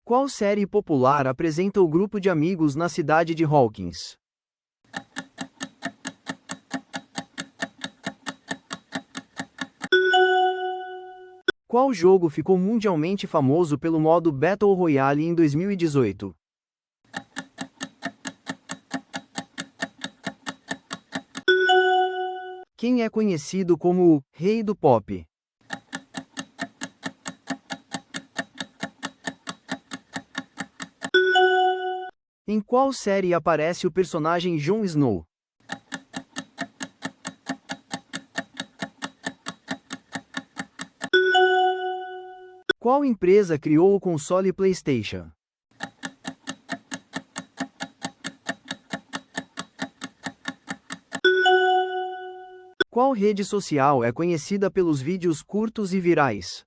Qual série popular apresenta o grupo de amigos na cidade de Hawkins? Qual jogo ficou mundialmente famoso pelo modo Battle Royale em 2018? Quem é conhecido como o Rei do Pop? Em qual série aparece o personagem Jon Snow? Qual empresa criou o console PlayStation? Qual rede social é conhecida pelos vídeos curtos e virais?